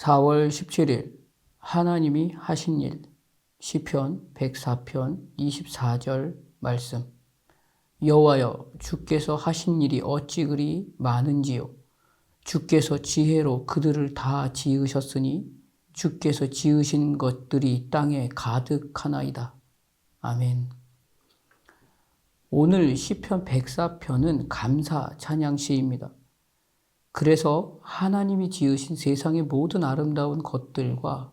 4월 17일 하나님이 하신 일 시편 104편 24절 말씀. 여호와여, 주께서 하신 일이 어찌 그리 많은지요. 주께서 지혜로 그들을 다 지으셨으니 주께서 지으신 것들이 땅에 가득하나이다. 아멘. 오늘 시편 104편은 감사 찬양 시입니다. 그래서 하나님이 지으신 세상의 모든 아름다운 것들과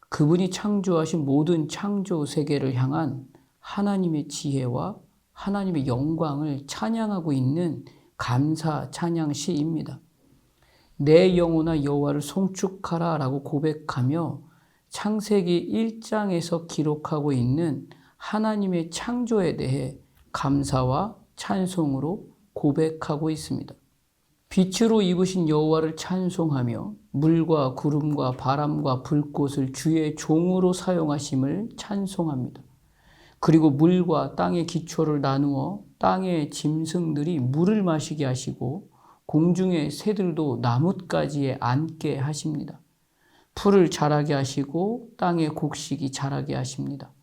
그분이 창조하신 모든 창조 세계를 향한 하나님의 지혜와 하나님의 영광을 찬양하고 있는 감사 찬양 시입니다. 내 영혼아 여호와를 송축하라 라고 고백하며 창세기 1장에서 기록하고 있는 하나님의 창조에 대해 감사와 찬송으로 고백하고 있습니다. 빛으로 입으신 여호와를 찬송하며 물과 구름과 바람과 불꽃을 주의 종으로 사용하심을 찬송합니다. 그리고 물과 땅의 기초를 나누어 땅의 짐승들이 물을 마시게 하시고 공중의 새들도 나뭇가지에 앉게 하십니다. 풀을 자라게 하시고 땅의 곡식이 자라게 하십니다.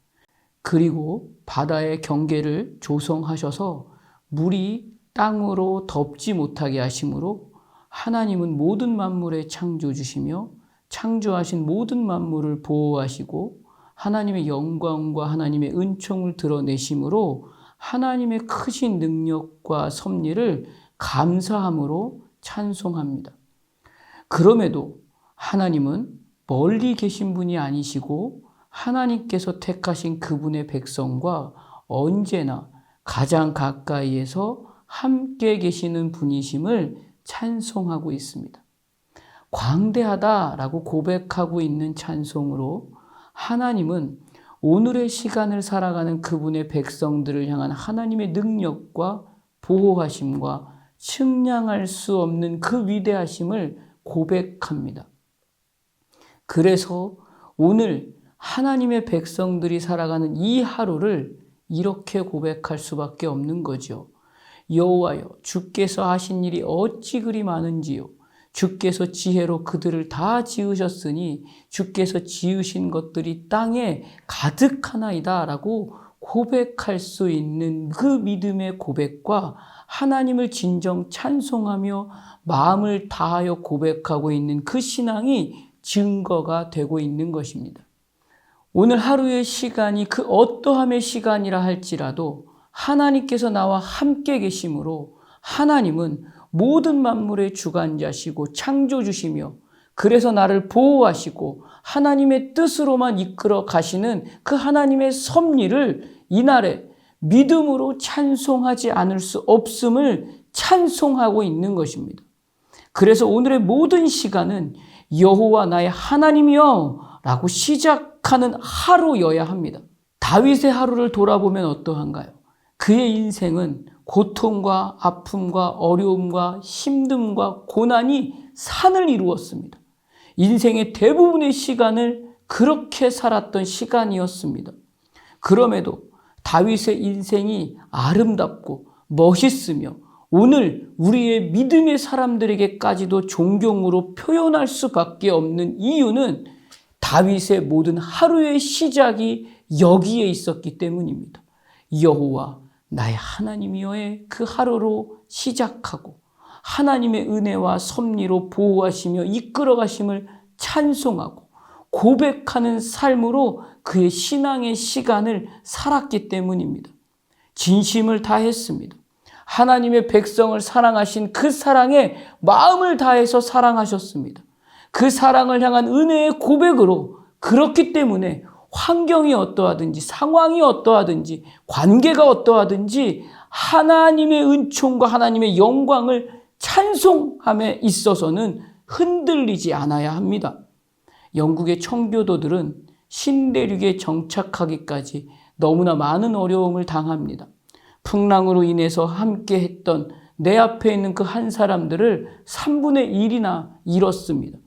그리고 바다의 경계를 조성하셔서 물이 땅으로 덮지 못하게 하심으로 하나님은 모든 만물의 창조주시며 창조하신 모든 만물을 보호하시고 하나님의 영광과 하나님의 은총을 드러내심으로 하나님의 크신 능력과 섭리를 감사함으로 찬송합니다. 그럼에도 하나님은 멀리 계신 분이 아니시고 하나님께서 택하신 그분의 백성과 언제나 가장 가까이에서 함께 계시는 분이심을 찬송하고 있습니다. 광대하다라고 고백하고 있는 찬송으로 하나님은 오늘의 시간을 살아가는 그분의 백성들을 향한 하나님의 능력과 보호하심과 측량할 수 없는 그 위대하심을 고백합니다. 그래서 오늘 하나님의 백성들이 살아가는 이 하루를 이렇게 고백할 수밖에 없는 거죠. 여호와여, 주께서 하신 일이 어찌 그리 많은지요. 주께서 지혜로 그들을 다 지으셨으니 주께서 지으신 것들이 땅에 가득하나이다 라고 고백할 수 있는 그 믿음의 고백과 하나님을 진정 찬송하며 마음을 다하여 고백하고 있는 그 신앙이 증거가 되고 있는 것입니다. 오늘 하루의 시간이 그 어떠함의 시간이라 할지라도 하나님께서 나와 함께 계심으로 하나님은 모든 만물의 주관자시고 창조주시며 그래서 나를 보호하시고 하나님의 뜻으로만 이끌어 가시는 그 하나님의 섭리를 이날에 믿음으로 찬송하지 않을 수 없음을 찬송하고 있는 것입니다. 그래서 오늘의 모든 시간은 여호와 나의 하나님이여 라고 시작하는 하루여야 합니다. 다윗의 하루를 돌아보면 어떠한가요? 그의 인생은 고통과 아픔과 어려움과 힘듦과 고난이 산을 이루었습니다. 인생의 대부분의 시간을 그렇게 살았던 시간이었습니다. 그럼에도 다윗의 인생이 아름답고 멋있으며 오늘 우리의 믿음의 사람들에게까지도 존경으로 표현할 수밖에 없는 이유는 다윗의 모든 하루의 시작이 여기에 있었기 때문입니다. 여호와 나의 하나님이여의 그 하루로 시작하고 하나님의 은혜와 섭리로 보호하시며 이끌어 가심을 찬송하고 고백하는 삶으로 그의 신앙의 시간을 살았기 때문입니다. 진심을 다했습니다. 하나님의 백성을 사랑하신 그 사랑에 마음을 다해서 사랑하셨습니다. 그 사랑을 향한 은혜의 고백으로 그렇기 때문에 환경이 어떠하든지 상황이 어떠하든지 관계가 어떠하든지 하나님의 은총과 하나님의 영광을 찬송함에 있어서는 흔들리지 않아야 합니다. 영국의 청교도들은 신대륙에 정착하기까지 너무나 많은 어려움을 당합니다. 풍랑으로 인해서 함께 했던 내 앞에 있는 그 한 사람들을 3분의 1이나 잃었습니다.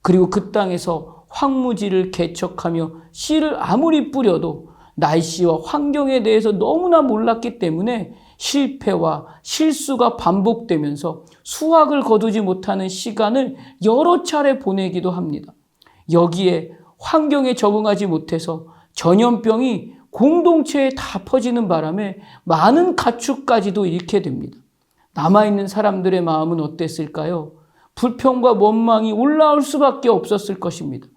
그리고 그 땅에서 황무지를 개척하며 씨를 아무리 뿌려도 날씨와 환경에 대해서 너무나 몰랐기 때문에 실패와 실수가 반복되면서 수확을 거두지 못하는 시간을 여러 차례 보내기도 합니다. 여기에 환경에 적응하지 못해서 전염병이 공동체에 다 퍼지는 바람에 많은 가축까지도 잃게 됩니다. 남아있는 사람들의 마음은 어땠을까요? 불평과 원망이 올라올 수밖에 없었을 것입니다.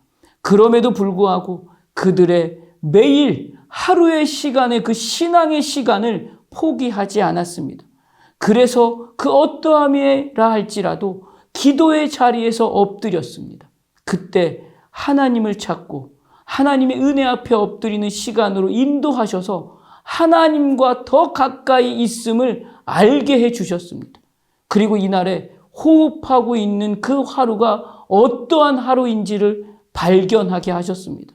그럼에도 불구하고 그들의 매일 하루의 시간에 그 신앙의 시간을 포기하지 않았습니다. 그래서 그 어떠함이라 할지라도 기도의 자리에서 엎드렸습니다. 그때 하나님을 찾고 하나님의 은혜 앞에 엎드리는 시간으로 인도하셔서 하나님과 더 가까이 있음을 알게 해주셨습니다. 그리고 이날에 호흡하고 있는 그 하루가 어떠한 하루인지를 발견하게 하셨습니다.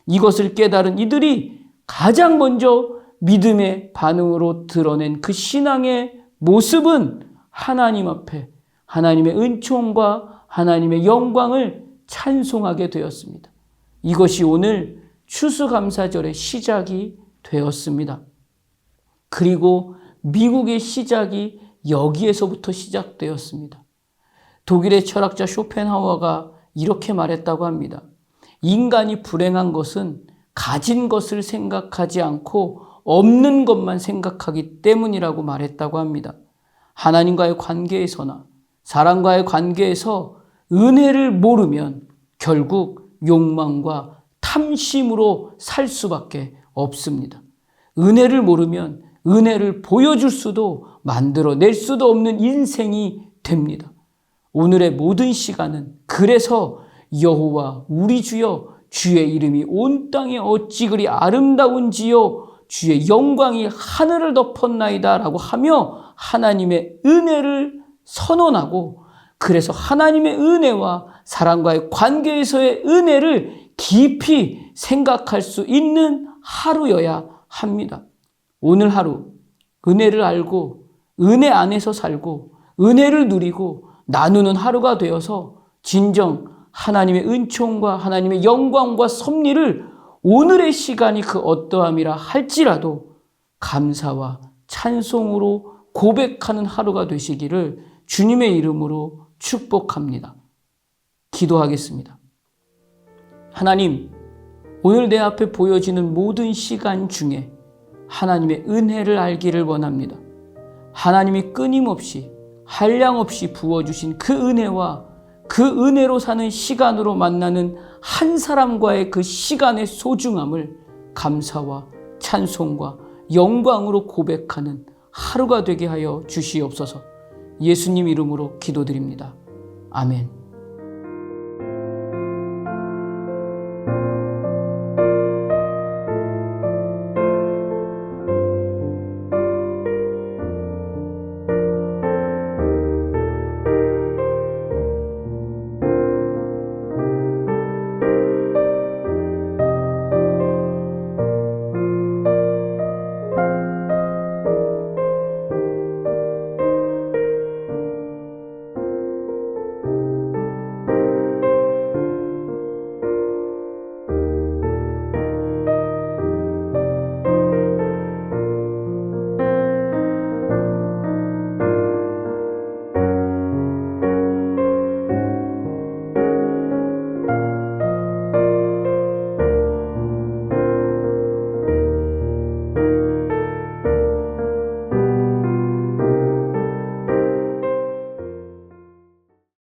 이것을 깨달은 이들이 가장 먼저 믿음의 반응으로 드러낸 그 신앙의 모습은 하나님 앞에 하나님의 은총과 하나님의 영광을 찬송하게 되었습니다. 이것이 오늘 추수감사절의 시작이 되었습니다. 그리고 미국의 시작이 여기에서부터 시작되었습니다. 독일의 철학자 쇼펜하우어가 이렇게 말했다고 합니다. 인간이 불행한 것은 가진 것을 생각하지 않고 없는 것만 생각하기 때문이라고 말했다고 합니다. 하나님과의 관계에서나 사람과의 관계에서 은혜를 모르면 결국 욕망과 탐심으로 살 수밖에 없습니다. 은혜를 모르면 은혜를 보여줄 수도 만들어낼 수도 없는 인생이 됩니다. 오늘의 모든 시간은 그래서 여호와 우리 주여 주의 이름이 온 땅에 어찌 그리 아름다운지요 주의 영광이 하늘을 덮었나이다 라고 하며 하나님의 은혜를 선언하고 그래서 하나님의 은혜와 사람과의 관계에서의 은혜를 깊이 생각할 수 있는 하루여야 합니다. 오늘 하루 은혜를 알고 은혜 안에서 살고 은혜를 누리고 나누는 하루가 되어서 진정 하나님의 은총과 하나님의 영광과 섭리를 오늘의 시간이 그 어떠함이라 할지라도 감사와 찬송으로 고백하는 하루가 되시기를 주님의 이름으로 축복합니다. 기도하겠습니다. 하나님, 오늘 내 앞에 보여지는 모든 시간 중에 하나님의 은혜를 알기를 원합니다. 하나님이 끊임없이 한량없이 부어주신 그 은혜와 그 은혜로 사는 시간으로 만나는 한 사람과의 그 시간의 소중함을 감사와 찬송과 영광으로 고백하는 하루가 되게 하여 주시옵소서. 예수님 이름으로 기도드립니다. 아멘.